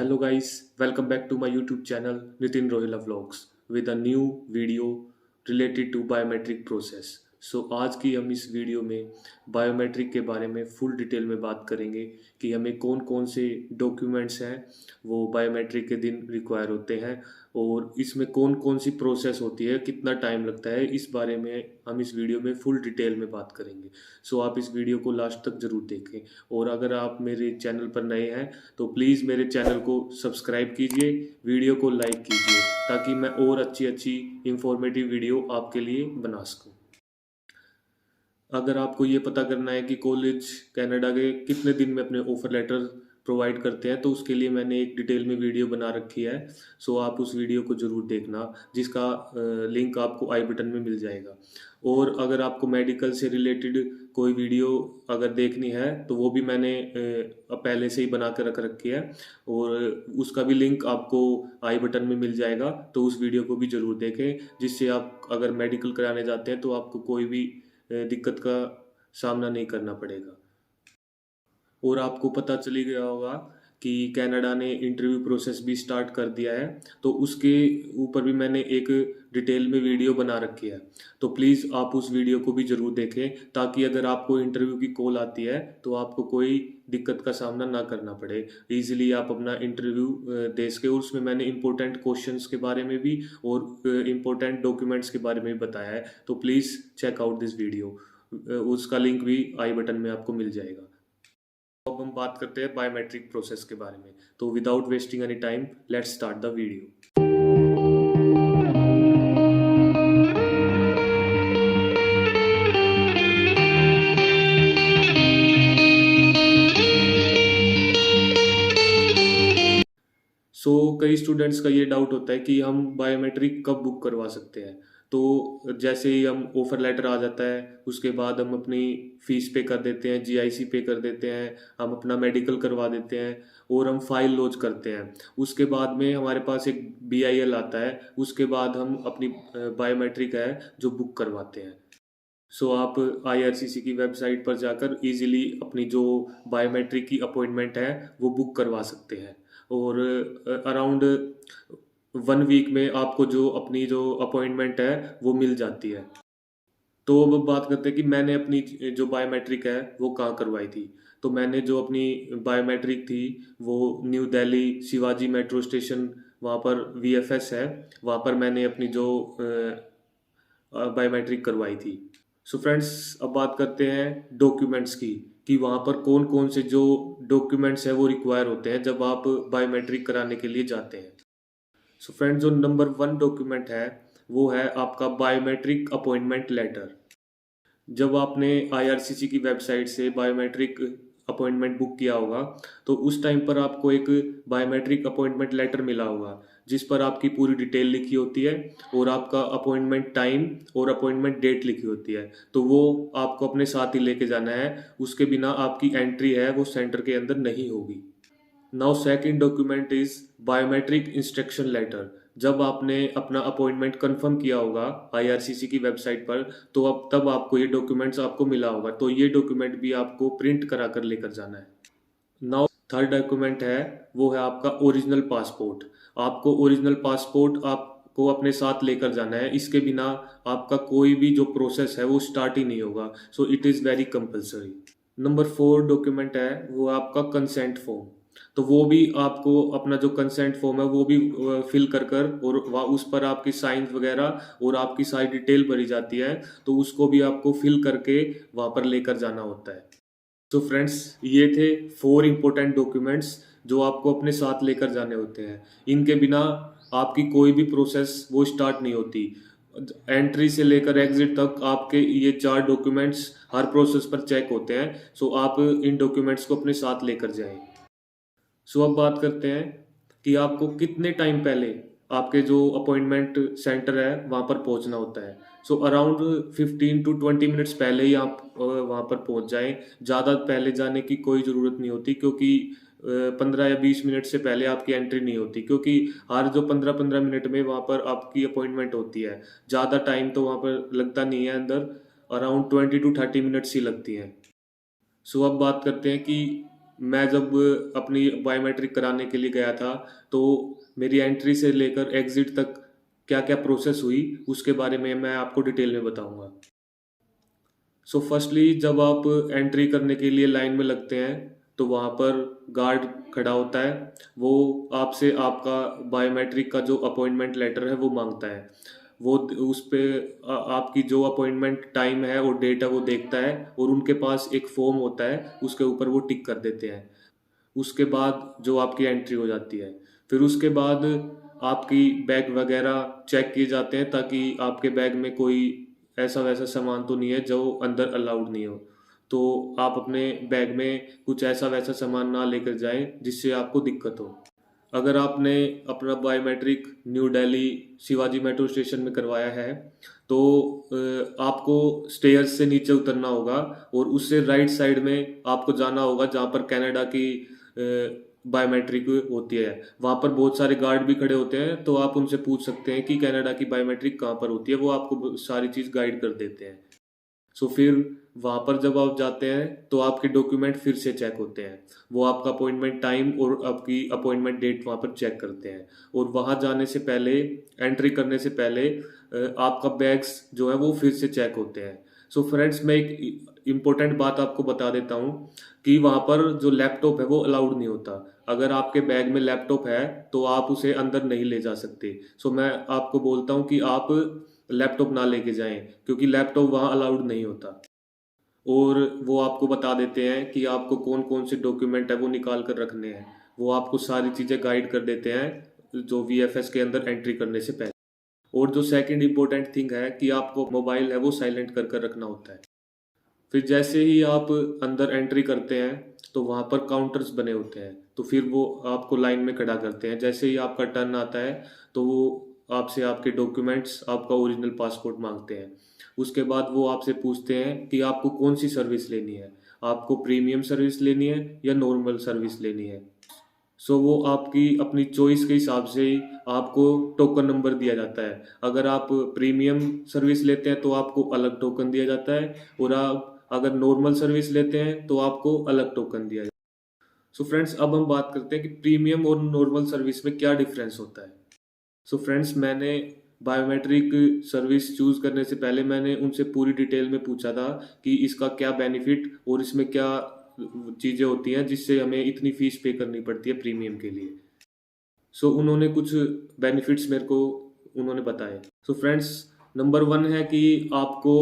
hello guys, welcome back to my YouTube channel Nitin Rohila Vlogs with a new video related to biometric process. आज की हम इस video में biometric के बारे में फुल डिटेल में बात करेंगे कि हमें कौन कौन से डॉक्यूमेंट्स हैं वो बायोमेट्रिक के दिन रिक्वायर होते हैं और इसमें कौन कौन सी प्रोसेस होती है, कितना टाइम लगता है, इस बारे में हम इस वीडियो में फुल डिटेल में बात करेंगे। आप इस वीडियो को लास्ट तक ज़रूर देखें और अगर आप मेरे चैनल पर नए हैं तो प्लीज़ मेरे चैनल को सब्सक्राइब कीजिए, वीडियो को लाइक कीजिए ताकि मैं और अच्छी अच्छी इंफॉर्मेटिव वीडियो आपके लिए बना सकूं। अगर आपको ये पता करना है कि कॉलेज कनाडा के कितने दिन में अपने ऑफर लेटर प्रोवाइड करते हैं तो उसके लिए मैंने एक डिटेल में वीडियो बना रखी है। आप उस वीडियो को ज़रूर देखना जिसका लिंक आपको आई बटन में मिल जाएगा। और अगर आपको मेडिकल से रिलेटेड कोई वीडियो अगर देखनी है तो वो भी मैंने पहले से ही बना कर रख रखी है और उसका भी लिंक आपको आई बटन में मिल जाएगा। तो उस वीडियो को भी ज़रूर देखें जिससे आप अगर मेडिकल कराने जाते हैं तो आपको कोई भी दिक्कत का सामना नहीं करना पड़ेगा। और आपको पता चली गया होगा कि कनाडा ने इंटरव्यू प्रोसेस भी स्टार्ट कर दिया है, तो उसके ऊपर भी मैंने एक डिटेल में वीडियो बना रखी है। तो प्लीज़ आप उस वीडियो को भी ज़रूर देखें ताकि अगर आपको इंटरव्यू की कॉल आती है तो आपको कोई दिक्कत का सामना ना करना पड़े, ईजिली आप अपना इंटरव्यू दे सके। और उसमें मैंने इंपॉर्टेंट क्वेश्चंस के बारे में भी और इम्पोर्टेंट डॉक्यूमेंट्स के बारे में भी बताया है। तो please check out this video, उसका लिंक भी आई बटन में आपको मिल जाएगा। अब हम बात करते हैं बायोमेट्रिक प्रोसेस के बारे में। तो without wasting any time let's start the video. कई स्टूडेंट्स का ये डाउट होता है कि हम बायोमेट्रिक कब बुक करवा सकते हैं। तो जैसे ही हम ऑफर लेटर आ जाता है उसके बाद हम अपनी फ़ीस पे कर देते हैं, जीआईसी पे कर देते हैं, हम अपना मेडिकल करवा देते हैं और हम फाइल लॉन्च करते हैं। उसके बाद में हमारे पास एक बीआईएल आता है, उसके बाद हम अपनी बायोमेट्रिक है जो बुक करवाते हैं। आप आईआरसीसी की वेबसाइट पर जाकर इजीली अपनी जो बायोमेट्रिक की अपॉइंटमेंट है वो बुक करवा सकते हैं और अराउंड 1 वीक में आपको जो अपनी जो अपॉइंटमेंट है वो मिल जाती है। तो अब बात करते हैं कि मैंने अपनी जो बायोमेट्रिक है वो कहाँ करवाई थी। तो मैंने जो अपनी बायोमेट्रिक थी वो new Delhi Shivaji metro station, वहाँ पर वीएफएस है, वहाँ पर मैंने अपनी जो बायोमेट्रिक करवाई थी। फ्रेंड्स, अब बात करते हैं डॉक्यूमेंट्स की कि वहाँ पर कौन कौन से जो डॉक्यूमेंट्स हैं वो रिक्वायर होते हैं जब आप बायोमेट्रिक कराने के लिए जाते हैं। फ्रेंड्स, जो नंबर 1 डॉक्यूमेंट है वो है आपका बायोमेट्रिक अपॉइंटमेंट लेटर। जब आपने आईआरसीसी की वेबसाइट से बायोमेट्रिक अपॉइंटमेंट बुक किया होगा तो उस टाइम पर आपको एक बायोमेट्रिक अपॉइंटमेंट लेटर मिला होगा जिस पर आपकी पूरी डिटेल लिखी होती है और आपका अपॉइंटमेंट टाइम और अपॉइंटमेंट डेट लिखी होती है। तो वो आपको अपने साथ ही लेके जाना है, उसके बिना आपकी एंट्री है वो सेंटर के अंदर नहीं होगी। Now second document is biometric instruction letter. जब आपने अपना अपॉइंटमेंट कंफर्म किया होगा आईआरसीसी की वेबसाइट पर तो अब तब आपको ये डॉक्यूमेंट्स आपको मिला होगा, तो ये डॉक्यूमेंट भी आपको प्रिंट करा कर लेकर जाना है। नाउ थर्ड डॉक्यूमेंट है वो है आपका ओरिजिनल पासपोर्ट। आपको ओरिजिनल पासपोर्ट आपको अपने साथ लेकर जाना है, इसके बिना आपका कोई भी जो प्रोसेस है वो स्टार्ट ही नहीं होगा। It is very compulsory. Number 4 document है वो आपका कंसेंट फॉर्म। तो वो भी आपको अपना जो कंसेंट फॉर्म है वो भी फिल कर कर और उस पर आपकी साइंस वगैरह और आपकी सारी डिटेल भरी जाती है, तो उसको भी आपको फिल करके वहाँ पर लेकर जाना होता है। फ्रेंड्स, ये थे 4 इंपॉर्टेंट डॉक्यूमेंट्स जो आपको अपने साथ लेकर जाने होते हैं। इनके बिना आपकी कोई भी प्रोसेस वो स्टार्ट नहीं होती। एंट्री से लेकर एग्जिट तक आपके ये 4 डॉक्यूमेंट्स हर प्रोसेस पर चेक होते हैं। आप इन डॉक्यूमेंट्स को अपने साथ लेकर जाएं। अब बात करते हैं कि आपको कितने टाइम पहले आपके जो अपॉइंटमेंट सेंटर है वहाँ पर पहुँचना होता है। अराउंड 15 to 20 मिनट्स पहले ही आप वहाँ पर पहुँच जाएं। ज़्यादा पहले जाने की कोई ज़रूरत नहीं होती क्योंकि 15 या 20 मिनट से पहले आपकी एंट्री नहीं होती, क्योंकि हर जो 15-15 मिनट में वहाँ पर आपकी अपॉइंटमेंट होती है। ज़्यादा टाइम तो वहाँ पर लगता नहीं है, अंदर अराउंड 20 to 30 मिनट्स ही लगती हैं। अब बात करते हैं कि मैं जब अपनी बायोमेट्रिक कराने के लिए गया था, तो मेरी एंट्री से लेकर एग्ज़िट तक क्या-क्या प्रोसेस हुई, उसके बारे में मैं आपको डिटेल में बताऊँगा। सो फर्स्टली जब आप एंट्री करने के लिए लाइन में लगते हैं, तो वहाँ पर गार्ड खड़ा होता है। वो आपसे आपका बायोमेट्रिक का जो अपॉइंटमेंट लेटर है वो माँगता है। वो उस पे आपकी जो अपॉइंटमेंट टाइम है और डेट है वो देखता है, और उनके पास एक फॉर्म होता है, उसके ऊपर वो टिक कर देते हैं। उसके बाद जो आपकी एंट्री हो जाती है। फिर उसके बाद आपकी बैग वगैरह चेक किए जाते हैं, ताकि आपके बैग में कोई ऐसा-वैसा सामान तो नहीं है जो अंदर अलाउड नहीं हो। तो आप अपने बैग में कुछ ऐसा-वैसा सामान ना लेकर जाएँ जिससे आपको दिक्कत हो। अगर आपने अपना biometric new Delhi Shivaji metro station में करवाया है, तो आपको स्टेयर्स से नीचे उतरना होगा, और उससे राइट साइड में आपको जाना होगा जहाँ पर कनाडा की बायोमेट्रिक होती है। वहाँ पर बहुत सारे गार्ड भी खड़े होते हैं, तो आप उनसे पूछ सकते हैं कि कनाडा की बायोमेट्रिक कहाँ पर होती है, वो आपको सारी चीज़ गाइड कर देते हैं। सो फिर वहाँ पर जब आप जाते हैं, तो आपके डॉक्यूमेंट फिर से चेक होते हैं। वो आपका अपॉइंटमेंट टाइम और आपकी अपॉइंटमेंट डेट वहाँ पर चेक करते हैं, और वहाँ जाने से पहले, एंट्री करने से पहले आपका बैग्स जो है वो फिर से चेक होते हैं। सो फ्रेंड्स, मैं एक इम्पोर्टेंट बात आपको बता देता हूँ कि वहाँ पर जो लैपटॉप है वो अलाउड नहीं होता। अगर आपके बैग में लैपटॉप है, तो आप उसे अंदर नहीं ले जा सकते। सो मैं आपको बोलता हूँ कि आप लैपटॉप ना लेके जाएँ, क्योंकि लैपटॉप वहाँ अलाउड नहीं होता। और वो आपको बता देते हैं कि आपको कौन-कौन से डॉक्यूमेंट है वो निकाल कर रखने हैं। वो आपको सारी चीज़ें गाइड कर देते हैं, जो वीएफएस के अंदर एंट्री करने से पहले। और जो सेकंड इम्पोर्टेंट थिंग है कि आपको मोबाइल है वो साइलेंट कर कर रखना होता है। फिर जैसे ही आप अंदर एंट्री करते हैं, तो वहाँ पर काउंटर्स बने होते हैं, तो फिर वो आपको लाइन में खड़ा करते हैं। जैसे ही आपका टर्न आता है, तो वो आपसे आपके डॉक्यूमेंट्स, आपका ओरिजिनल पासपोर्ट मांगते हैं। उसके बाद वो आपसे पूछते हैं कि आपको कौन सी सर्विस लेनी है, आपको प्रीमियम सर्विस लेनी है या नॉर्मल सर्विस लेनी है। सो वो आपकी अपनी चॉइस के हिसाब से ही आपको टोकन नंबर दिया जाता है। अगर आप प्रीमियम सर्विस लेते हैं, तो आपको अलग टोकन दिया जाता है, और आप अगर नॉर्मल सर्विस लेते हैं, तो आपको अलग टोकन दिया जाता है। सो फ्रेंड्स, अब हम बात करते हैं कि प्रीमियम और नॉर्मल सर्विस में क्या डिफरेंस होता है। सो फ्रेंड्स, मैंने बायोमेट्रिक सर्विस चूज़ करने से पहले मैंने उनसे पूरी डिटेल में पूछा था कि इसका क्या बेनिफिट और इसमें क्या चीज़ें होती हैं जिससे हमें इतनी फ़ीस पे करनी पड़ती है प्रीमियम के लिए। सो उन्होंने कुछ बेनिफिट्स मेरे को उन्होंने बताए। सो फ्रेंड्स, नंबर 1 है कि आपको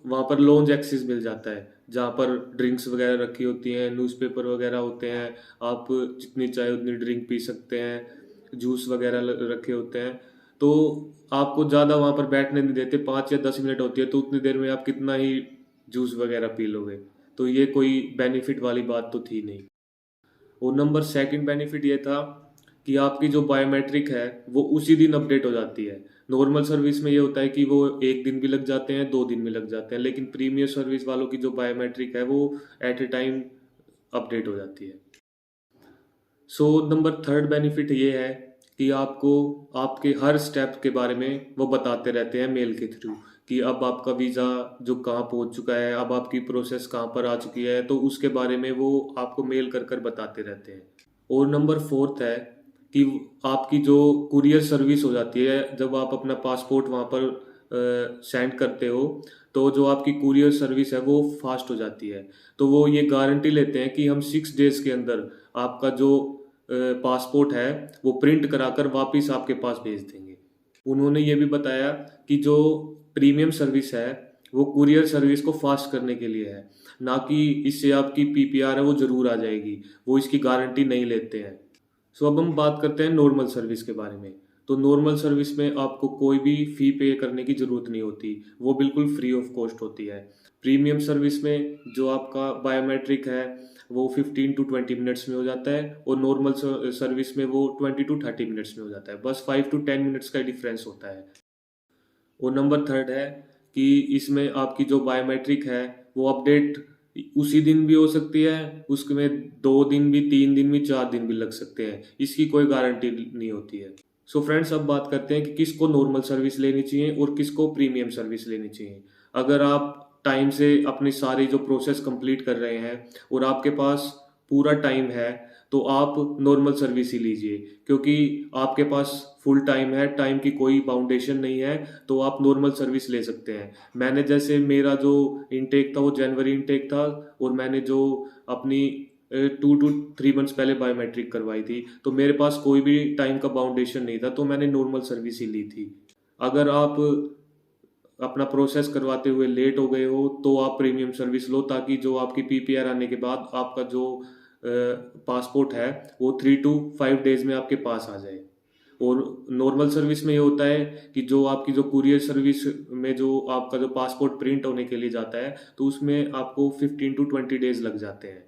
वहाँ पर लाउंज एक्सेस मिल जाता है, जहाँ पर ड्रिंक्स वगैरह रखी होती हैं, न्यूज़पेपर वगैरह होते हैं, आप जितनी चाहे उतनी ड्रिंक पी सकते हैं, जूस वगैरह रखे होते हैं। तो आपको ज़्यादा वहाँ पर बैठने नहीं देते, 5 या 10 मिनट होती है, तो उतनी देर में आप कितना ही जूस वगैरह पी लोगे। तो ये कोई बेनिफिट वाली बात तो थी नहीं। और नंबर सेकंड बेनिफिट ये था कि आपकी जो बायोमेट्रिक है वो उसी दिन अपडेट हो जाती है। नॉर्मल सर्विस में ये होता है कि वो 1 दिन भी लग जाते हैं, 2 दिन भी लग जाते हैं, लेकिन प्रीमियम सर्विस वालों की जो बायोमेट्रिक है वो एट ए टाइम अपडेट हो जाती है। सो नंबर थर्ड बेनिफिट ये है कि आपको आपके हर स्टेप के बारे में वो बताते रहते हैं मेल के थ्रू, कि अब आपका वीज़ा जो कहाँ पहुँच चुका है, अब आपकी प्रोसेस कहाँ पर आ चुकी है, तो उसके बारे में वो आपको मेल कर कर बताते रहते हैं। और नंबर फोर्थ है कि आपकी जो कुरियर सर्विस हो जाती है, जब आप अपना पासपोर्ट वहाँ पर सेंड करते हो, तो जो आपकी कुरियर सर्विस है वो फास्ट हो जाती है। तो वो ये गारंटी लेते हैं कि हम 6 डेज़ के अंदर आपका जो पासपोर्ट है वो प्रिंट कराकर वापस आपके पास भेज देंगे। उन्होंने ये भी बताया कि जो प्रीमियम सर्विस है वो कुरियर सर्विस को फास्ट करने के लिए है, ना कि इससे आपकी पीपीआर है वो ज़रूर आ जाएगी। वो इसकी गारंटी नहीं लेते हैं। सो अब हम बात करते हैं नॉर्मल सर्विस के बारे में। तो नॉर्मल सर्विस में आपको कोई भी फ़ी पे करने की ज़रूरत नहीं होती, वो बिल्कुल फ्री ऑफ कॉस्ट होती है। प्रीमियम सर्विस में जो आपका बायोमेट्रिक है वो 15 टू 20 मिनट्स में हो जाता है, और नॉर्मल सर्विस में वो 20 टू 30 मिनट्स में हो जाता है। बस 5 टू 10 मिनट्स का डिफरेंस होता है। और नंबर थर्ड है कि इसमें आपकी जो बायोमेट्रिक है वो अपडेट उसी दिन भी हो सकती है, उसमें 2 दिन भी, 3 दिन भी, 4 दिन भी लग सकते हैं। इसकी कोई गारंटी नहीं होती है। सो फ्रेंड्स, अब बात करते हैं कि किसको नॉर्मल सर्विस लेनी चाहिए और किसको प्रीमियम सर्विस लेनी चाहिए। अगर आप टाइम से अपनी सारी जो प्रोसेस कंप्लीट कर रहे हैं और आपके पास पूरा टाइम है तो आप नॉर्मल सर्विस ही लीजिए, क्योंकि आपके पास फुल टाइम है, टाइम की कोई बाउंडेशन नहीं है, तो आप नॉर्मल सर्विस ले सकते हैं। मैंने जैसे मेरा जो इनटेक था वो जनवरी इनटेक था, और मैंने जो अपनी 2 to 3 मंथ्स पहले बायोमेट्रिक करवाई थी, तो मेरे पास कोई भी टाइम का बाउंडेशन नहीं था, तो मैंने नॉर्मल सर्विस ही ली थी। अगर आप अपना प्रोसेस करवाते हुए लेट हो गए हो तो आप प्रीमियम सर्विस लो, ताकि जो आपकी पीपीआर आने के बाद आपका जो पासपोर्ट है वो 3 to 5 डेज में आपके पास आ जाए। और नॉर्मल सर्विस में ये होता है कि जो आपकी जो कुरियर सर्विस में जो आपका जो पासपोर्ट प्रिंट होने के लिए जाता है, तो उसमें आपको 15 to 20 डेज लग जाते हैं।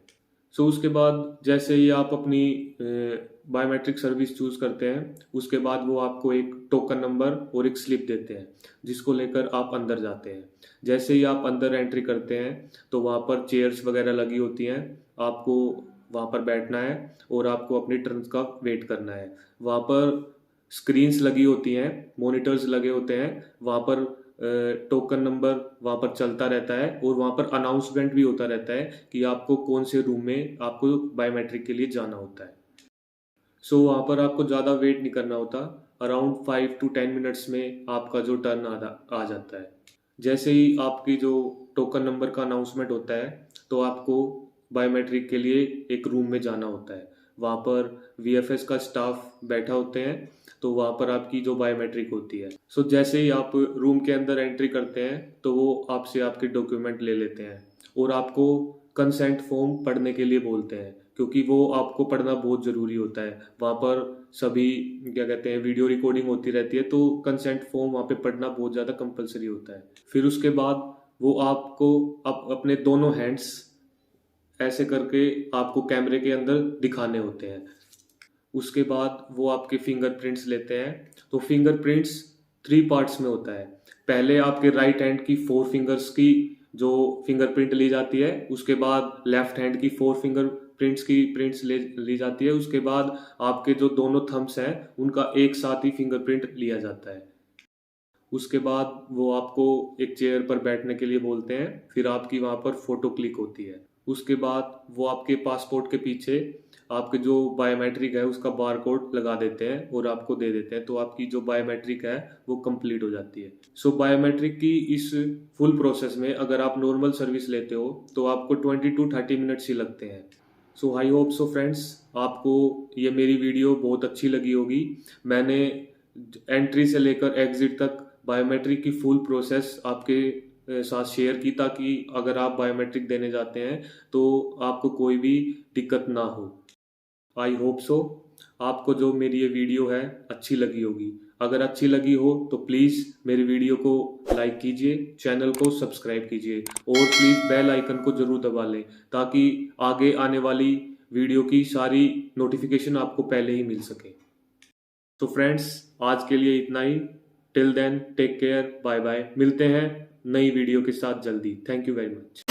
सो उसके बाद जैसे ही आप अपनी बायोमेट्रिक सर्विस चूज करते हैं, उसके बाद वो आपको एक टोकन नंबर और एक स्लिप देते हैं, जिसको लेकर आप अंदर जाते हैं। जैसे ही आप अंदर एंट्री करते हैं तो वहाँ पर चेयर्स वगैरह लगी होती हैं, आपको वहाँ पर बैठना है और आपको अपनी टर्न का वेट करना है। वहाँ पर स्क्रीन्स लगी होती हैं, मॉनिटर्स लगे होते हैं, वहाँ पर टोकन नंबर वहाँ पर चलता रहता है, और वहाँ पर अनाउंसमेंट भी होता रहता है कि आपको कौन से रूम में आपको बायोमेट्रिक के लिए जाना होता है। सो वहाँ पर आपको ज़्यादा वेट नहीं करना होता, अराउंड 5 to 10 मिनट्स में आपका जो टर्न आ जाता है। जैसे ही आपकी जो टोकन नंबर का अनाउंसमेंट होता है, तो आपको बायोमेट्रिक के लिए एक रूम में जाना होता है। वहाँ पर वीएफएस का स्टाफ बैठा होते हैं, तो वहाँ पर आपकी जो बायोमेट्रिक होती है। सो जैसे ही आप रूम के अंदर एंट्री करते हैं तो वो आपसे आपके डॉक्यूमेंट ले लेते हैं, और आपको कंसेंट फॉर्म पढ़ने के लिए बोलते हैं, क्योंकि वो आपको पढ़ना बहुत ज़रूरी होता है। वहाँ पर सभी क्या कहते हैं वीडियो रिकॉर्डिंग होती रहती है, तो कंसेंट फॉर्म वहाँ पे पढ़ना बहुत ज़्यादा कंपलसरी होता है। फिर उसके बाद वो आपको अपने दोनों हैंड्स ऐसे करके आपको कैमरे के अंदर दिखाने होते हैं। उसके बाद वो आपके फिंगरप्रिंट्स लेते हैं। तो फिंगरप्रिंट्स 3 पार्ट्स में होता है। पहले आपके राइट हैंड की 4 फिंगर्स की जो फिंगरप्रिंट ली जाती है, उसके बाद लेफ्ट हैंड की 4 फिंगरप्रिंट्स की प्रिंट्स ली जाती है। उसके बाद आपके जो दोनों थंब्स हैं उनका एक साथ ही फिंगरप्रिंट लिया जाता है। उसके बाद वो आपको एक चेयर पर बैठने के लिए बोलते हैं, फिर आपकी वहाँ पर फोटो क्लिक होती है। उसके बाद वो आपके पासपोर्ट के पीछे आपके जो बायोमेट्रिक है उसका बार कोड लगा देते हैं और आपको दे देते हैं, तो आपकी जो बायोमेट्रिक है वो कंप्लीट हो जाती है। सो बायोमेट्रिक की इस फुल प्रोसेस में अगर आप नॉर्मल सर्विस लेते हो तो आपको 20 to 30 मिनट्स ही लगते हैं। सो आई होप सो फ्रेंड्स, आपको ये मेरी वीडियो बहुत अच्छी लगी होगी। मैंने एंट्री से लेकर एग्जिट तक बायोमेट्रिक की फुल प्रोसेस आपके साथ शेयर की, ताकि अगर आप बायोमेट्रिक देने जाते हैं तो आपको कोई भी दिक्कत ना हो। आई होप सो आपको जो मेरी ये वीडियो है अच्छी लगी होगी। अगर अच्छी लगी हो तो प्लीज़ मेरी वीडियो को लाइक कीजिए, चैनल को सब्सक्राइब कीजिए, और प्लीज़ बेल आइकन को ज़रूर दबा लें, ताकि आगे आने वाली वीडियो की सारी नोटिफिकेशन आपको पहले ही मिल सके। तो फ्रेंड्स, आज के लिए इतना ही। Till then, take care, bye bye. मिलते हैं नई वीडियो के साथ जल्दी। Thank you very much.